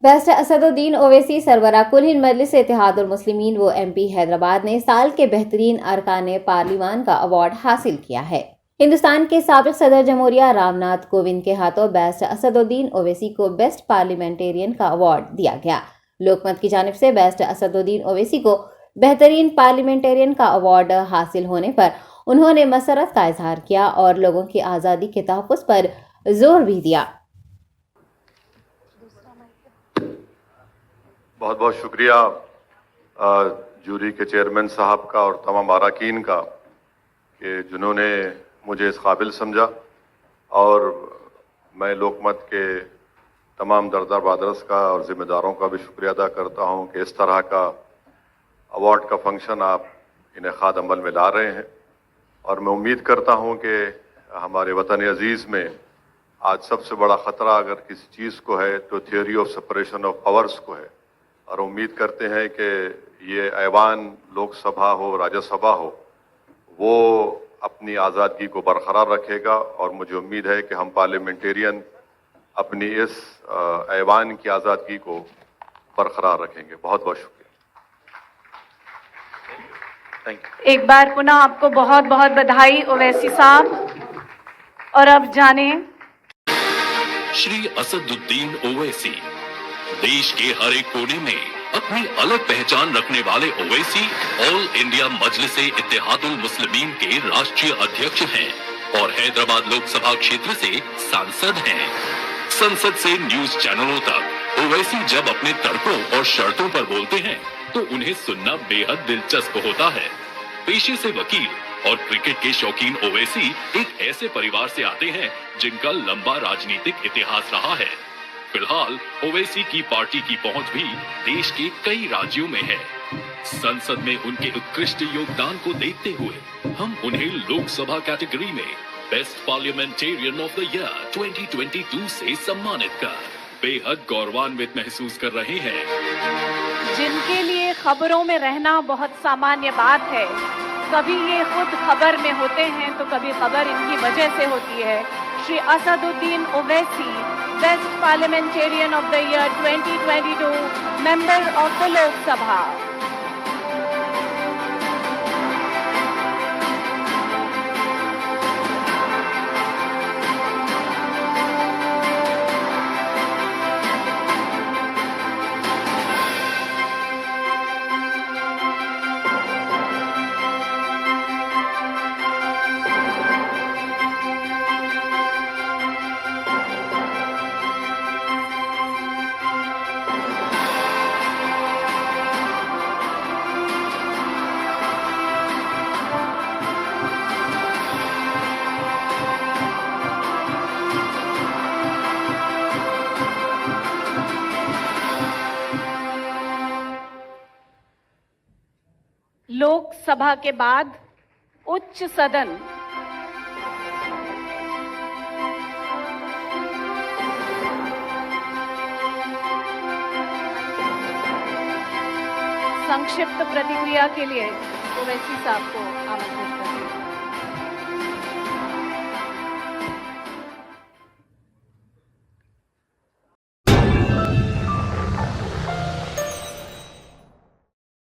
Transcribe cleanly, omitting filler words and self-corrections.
Barrister Asaduddin Owaisi सरबराह कुल हिंद मजलिस इत्तेहादुल मुस्लिमीन व MP Hyderabad ने साल के बेहतरीन अरकान पार्लिमान का अवार्ड हासिल किया है। हिंदुस्तान के साबिक सदर जमहूरिया रामनाथ कोविंद के हाथों बैरिस्टर असदुद्दीन ओवैसी को बेस्ट पार्लियामेंटेरियन का अवार्ड दिया गया। लोकमत की जानिब से बैरिस्टर असदुद्दीन ओवैसी को बेहतरीन पार्लियामेंटेरियन का अवार्ड हासिल होने पर उन्होंने मसरत का इजहार किया और लोगों की आज़ादी के तहफ़्फ़ुज़ पर जोर भी दिया। बहुत बहुत शुक्रिया जूरी के चेयरमैन साहब का और तमाम अरकान का कि जिन्होंने मुझे इस काबिल समझा, और मैं लोकमत के तमाम दरदार बादरस का और ज़िम्मेदारों का भी शुक्रिया अदा करता हूं कि इस तरह का अवार्ड का फंक्शन आप इनेकाद अमल में ला रहे हैं। और मैं उम्मीद करता हूं कि हमारे वतन अजीज़ में आज सबसे बड़ा ख़तरा अगर किसी चीज़ को है तो theory of separation of powers को है, और उम्मीद करते हैं कि ये ऐवान लोकसभा हो राज्यसभा हो वो अपनी आज़ादगी को बरकरार रखेगा, और मुझे उम्मीद है कि हम पार्लियामेंटेरियन अपनी इस ऐवान की आज़ादगी को बरकरार रखेंगे। बहुत बहुत शुक्रिया। Thank you. एक बार पुनः आपको बहुत बहुत बधाई ओवैसी साहब। और अब जाने श्री असदुद्दीन ओवैसी देश के हर एक कोने में अपनी अलग पहचान रखने वाले ओवैसी ऑल इंडिया मजलिस इत्तेहादुल मुस्लिमीन के राष्ट्रीय अध्यक्ष हैं और हैदराबाद लोकसभा क्षेत्र से सांसद हैं। संसद से न्यूज चैनलों तक ओवैसी जब अपने तर्कों और शर्तों पर बोलते हैं तो उन्हें सुनना बेहद दिलचस्प होता है। पेशे से वकील और क्रिकेट के शौकीन ओवैसी एक ऐसे परिवार से आते हैं जिनका लंबा राजनीतिक इतिहास रहा है। फिलहाल ओवैसी की पार्टी की पहुंच भी देश के कई राज्यों में है। संसद में उनके उत्कृष्ट योगदान को देखते हुए हम उन्हें लोकसभा कैटेगरी में best parliamentarian of the year 2022 से सम्मानित कर बेहद गौरवान्वित महसूस कर रहे हैं। जिनके लिए खबरों में रहना बहुत सामान्य बात है, कभी ये खुद खबर में होते हैं तो कभी खबर इनकी वजह से होती है। Shri Asaduddin Owaisi, best parliamentarian of the year 2022, member of the Lok Sabha. Lok Sabha के बाद उच्च सदन संक्षिप्त प्रतिक्रिया के लिए ओवैसी साहब को आमंत्रित करते हैं।